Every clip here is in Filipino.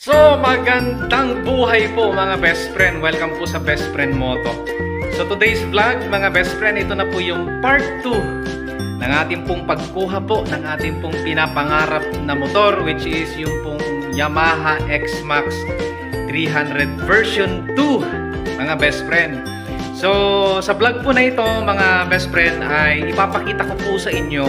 So, magandang buhay po mga best friend. Welcome po sa Best Friend Moto. So, today's vlog mga best friend, ito na po yung part 2 ng ating pong pagkuha po ng ating pong pinapangarap na motor, which is yung pong Yamaha X-Max 300 version 2 mga best friend. So, sa vlog po na ito mga best friend ay ipapakita ko po sa inyo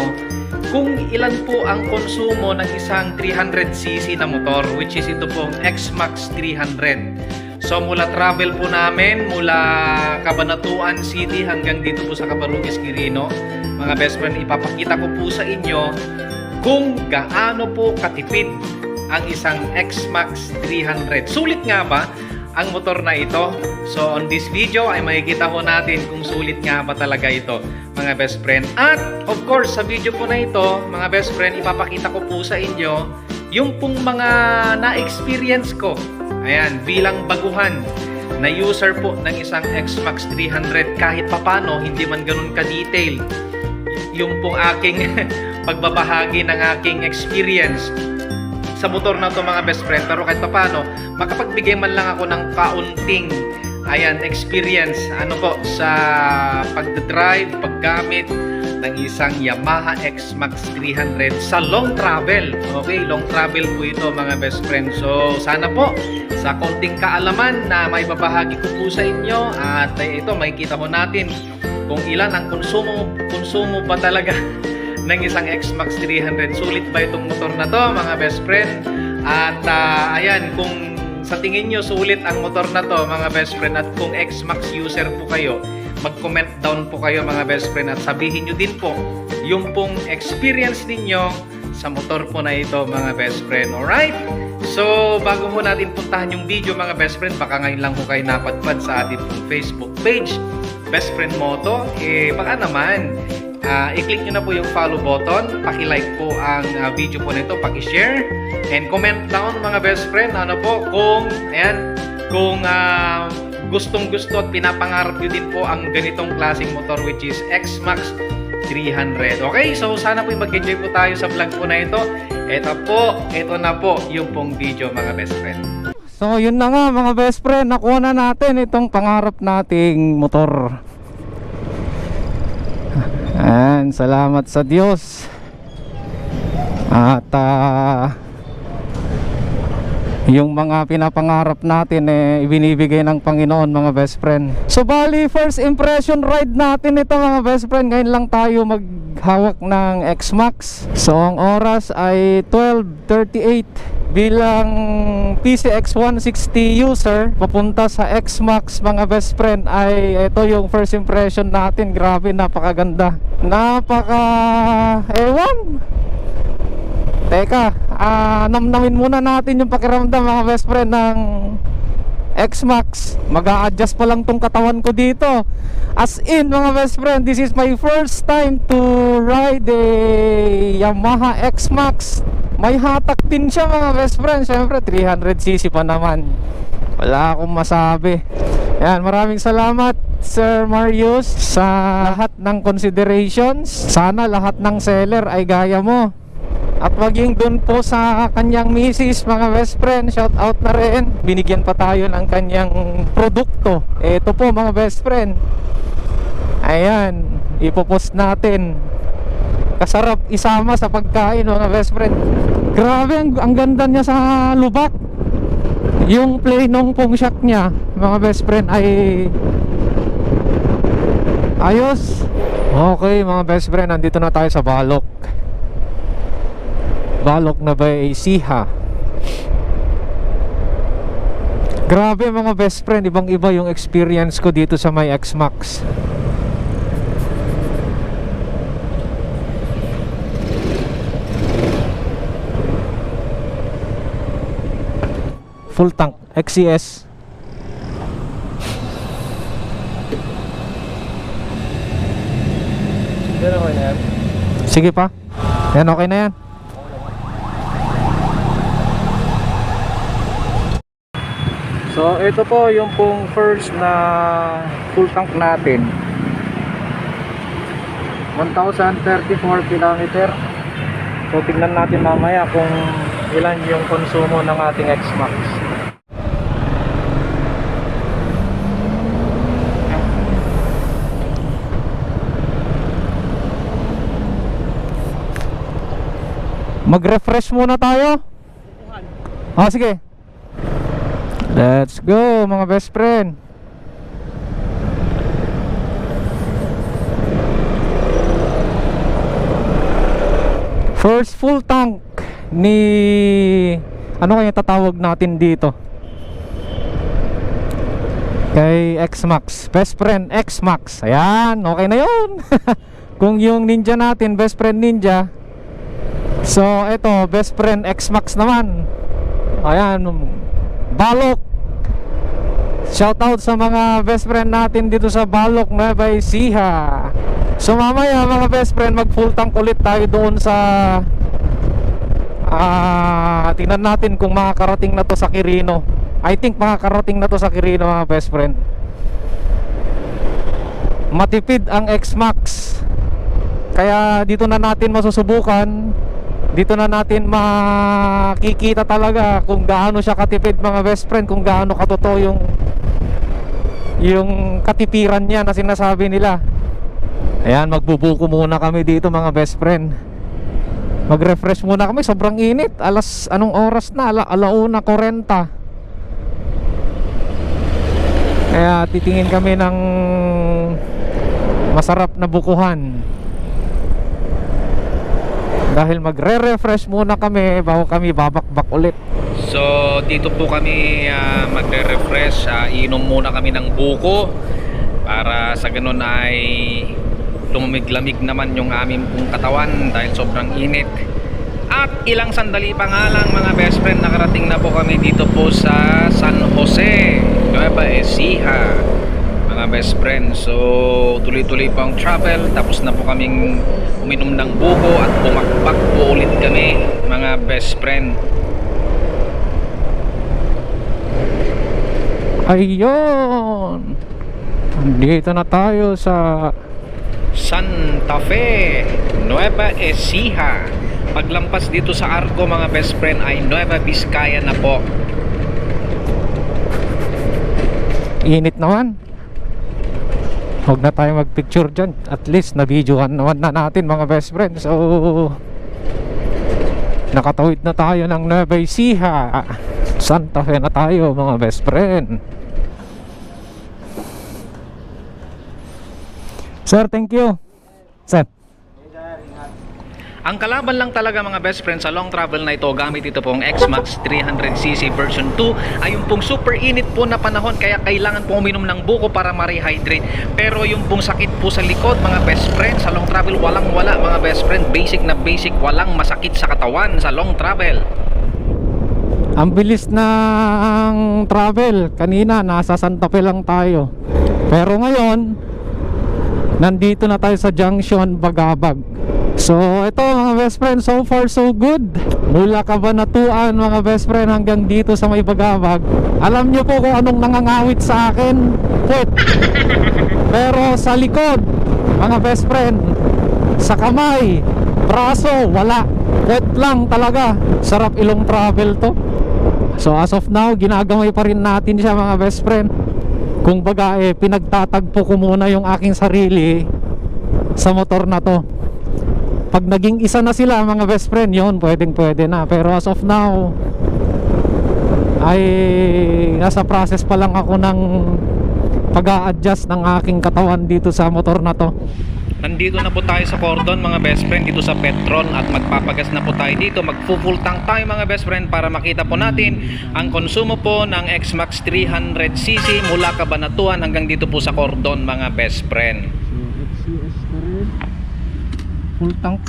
kung ilan po ang konsumo ng isang 300cc na motor, which is ito pong X-Max 300. So mula travel po namin, mula Cabanatuan City hanggang dito po sa Cabarrugues, Quirino, mga best friend, ipapakita ko po sa inyo kung gaano po katipid ang isang X-Max 300. Sulit nga ba ang motor na ito? So on this video ay makikita ho natin kung sulit nga ba talaga ito mga best friend. At of course sa video po na ito mga best friend, ipapakita ko po sa inyo yung pong mga na-experience ko, ayan, bilang baguhan na user po ng isang X-Max 300. Kahit papano hindi man ganun ka-detail yung pong aking pagbabahagi ng aking experience sa motor na to mga best friend, pero kahit paano makapagbigay man lang ako ng kaunting experience sa pagdadrive, paggamit ng isang Yamaha X-Max 300 sa long travel. Okay, long travel po ito mga best friend. So sana po sa konting kaalaman na may babahagi ko po sa inyo, at ito makikita ko natin kung ilan ang konsumo ba talaga ng isang X-Max 300. Sulit ba itong motor na to mga best friend? At ayan, kung sa tingin nyo sulit ang motor na to mga best friend, at kung X-Max user po kayo, mag-comment down po kayo mga best friend, at sabihin nyo din po yung pong experience ninyo sa motor po na ito mga best friend. Alright? So bago po natin puntahan yung video mga best friend, baka ngayon lang po kayo napadpad sa ating pong Facebook page Best Friend Moto, baka naman i-click nyo na po yung follow button, paki-like po ang video po nito, paki-share, and comment down mga best friend kung gustong-gusto at pinapangarap nyo din po ang ganitong klaseng motor, which is X-Max 300. Okay, so sana po mag-enjoy po tayo sa vlog po na ito. Ito na po yung pong video mga best friend. So yun na nga mga best friend, nakuha na natin itong pangarap nating motor. Ayan, salamat sa Diyos. At yung mga pinapangarap natin ibinibigay ng Panginoon mga best friend. So bali first impression ride natin ito mga best friend. Ngayon lang tayo maghawak ng X-Max. So ang oras ay 12:38. Bilang PCX 160 user papunta sa X-Max mga best friend, ay ito yung first impression natin. Grabe, napakaganda, ewan. Teka, namnamin muna natin yung pakiramdam mga best friend ng X-Max. Mag-a-adjust pa lang tong katawan ko dito. As in mga best friend, this is my first time to ride a Yamaha X-Max. May hatak din siya mga best friend. Siyempre 300cc pa naman, wala akong masabi. Yan, maraming salamat Sir Marius sa lahat ng considerations. Sana lahat ng seller ay gaya mo. At maging dun po sa kanyang misis mga best friend, shout out na rin. Binigyan pa tayo ng kanyang produkto. Ito po mga best friend, ayan, ipopost natin. Kasarap isama sa pagkain mga best friend. Grabe, ang ganda niya sa lubak. Yung play nung pong shock niya mga best friend ay ayos. Okay mga best friend, nandito na tayo sa Balok na by Siha. Grabe mga best friend, ibang iba yung experience ko dito sa my X-Max. Full tank XCS. Okay na yan? Sige pa. Yan, okay na yan. So ito po yung pong first na full tank natin, 1034 km. So tignan natin mamaya kung ilan yung konsumo ng ating X-Max. Mag-refresh muna tayo. Sige. Let's go mga best friend. First full tank ni ano kaya tatawag natin dito kay X-Max. Best friend X-Max. Ayan, okay na yun. Kung yung Ninja natin, best friend Ninja. So, ito, best friend X-Max naman. Ayan, Balok. Shoutout sa mga best friend natin dito sa Balok, Nueva Ecija. So, mamaya mga best friend, mag full tank ulit tayo doon sa tingnan natin kung makakarating na to sa Quirino. I think makakarating na to sa Quirino mga best friend. Matipid ang X-Max. Kaya dito na natin masusubukan. Dito na natin makikita talaga kung gaano siya katipid mga best friend, kung gaano katotoo yung katipiran niya na sinasabi nila. Ayan, magbubuko muna kami dito mga best friend. Mag-refresh muna kami, sobrang init. Anong oras na? 1:40. Kaya titingin kami ng masarap na bukuhan. Dahil magre-refresh muna kami bago kami babakbak ulit. So dito po kami magre-refresh, inom muna kami ng buko para sa ganun ay lumamig-lamig naman yung aming pong katawan dahil sobrang init. At ilang sandali pa nga lang mga best friend, nakarating na po kami dito po sa San Jose, Nueva Ecija mga best friend. So tuloy-tuloy po ang travel, tapos na po kaming uminom ng buko at bumakbak po ulit kami mga best friend. Ayun, dito na tayo sa Santa Fe, Nueva Ecija. Paglampas dito sa Arco mga best friend ay Nueva Vizcaya na po. init naman. Huwag na tayo magpicture dyan. At least na-videohan naman na natin mga best friend. So nakatawid na tayo ng Nueva Ecija. Santa Fe na tayo mga best friend. Sir, thank you. Sir, ang kalaban lang talaga mga best friends sa long travel na ito gamit ito pong X-Max 300cc version 2 ay yung pong super init po na panahon, kaya kailangan po uminom ng buko para ma-rehydrate. Pero yung pong sakit po sa likod mga best friends sa long travel, walang wala mga best friend. Basic na basic, walang masakit sa katawan sa long travel. ang bilis ng travel. Kanina nasa Santa Fe lang tayo, pero ngayon nandito na tayo sa Junction Bagabag. So ito mga best friend, so far so good. Mula Cabanatuan mga best friend hanggang dito sa may Bagabag. Alam nyo po kung anong nangangawit sa akin? Puwet. Pero sa likod mga best friend, sa kamay, braso, wala. Puwet lang talaga. Sarap ilong travel to. So as of now, ginagamay pa rin natin siya mga best friend. Kung baga pinagtatagpo ko muna yung aking sarili sa motor na to. Pag naging isa na sila mga best friend, yun pwedeng pwede na. Pero as of now ay nasa process pa lang ako ng pag-a-adjust ng aking katawan dito sa motor na to. Nandito na po tayo sa cordon mga best friend, dito sa Petron, at magpapagas na po tayo dito. Mag-full tank tayo mga best friend para makita po natin ang konsumo po ng X-Max 300cc mula Cabanatuan hanggang dito po sa cordon mga best friend. So XCS na rin, full tank.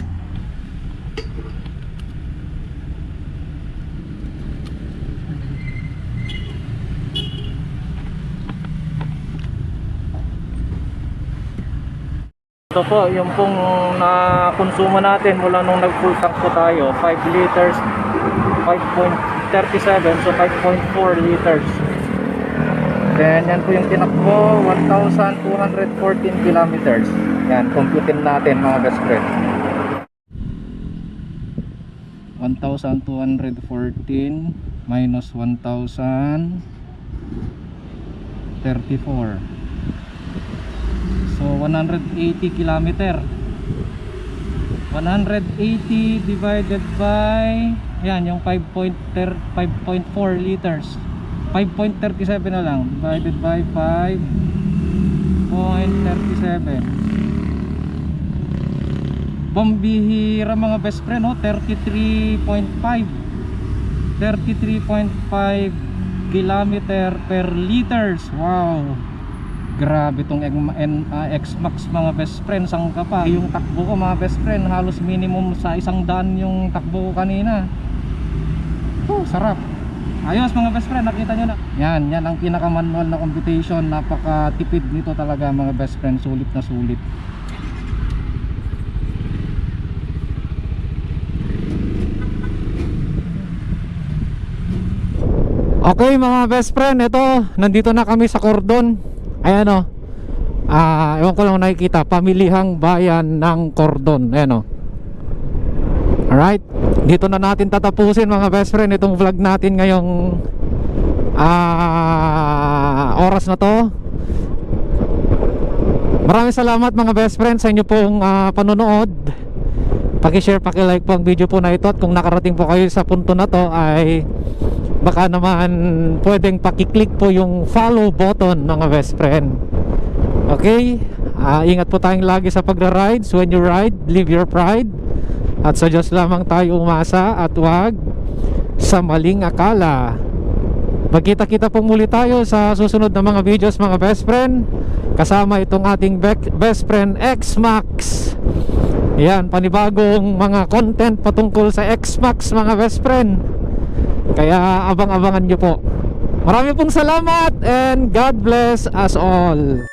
Ito po yung pong na-konsumo natin mula nung nag-full tank po tayo. 5 liters, 5.37, so 5.4 liters. Then yan po yung tinakbo, 1,214 kilometers. Yan, computin natin mga best friend. 1,214 minus 1,034. So 180 kilometer. 180 divided by, yan, yung 5.4 liters. 5.37 na lang divided by 5.37. Pambihira mga best friend, no? 33.5 kilometer per liters. Wow, grabe tong X-Max mga best friend. Sangka pa yung takbo ko mga best friend, halos minimum sa 100 yung takbo ko kanina. Sarap. Ayos mga best friend, nakita nyo na. Yan ang pinaka-manual na computation. Napaka-tipid nito talaga mga best friend. Sulit na sulit. Okay mga best friend, ito, nandito na kami sa Cordon. Ayan o. Ewan ko lang nakikita, pamilihang bayan ng Cordon. Ayan o. Alright, dito na natin tatapusin mga best friend itong vlog natin ngayong oras na to. Maraming salamat mga best friend sa inyo pong panonood. Paki-share, paki-like po ang video po na ito. At kung nakarating po kayo sa punto na to, ay baka naman pwedeng paki-click po yung follow button mga best friend. Okay, ingat po tayong lagi sa pagra-rides. When you ride, live your pride. At sa Diyos lamang tayo umasa at wag sa maling akala. Magkita-kita po muli tayo sa susunod na mga videos mga best friend, kasama itong ating best friend X-Max. Yan, panibagong mga content patungkol sa X-Max mga best friend. Kaya abang-abangan nyo po. Marami pong salamat and God bless us all.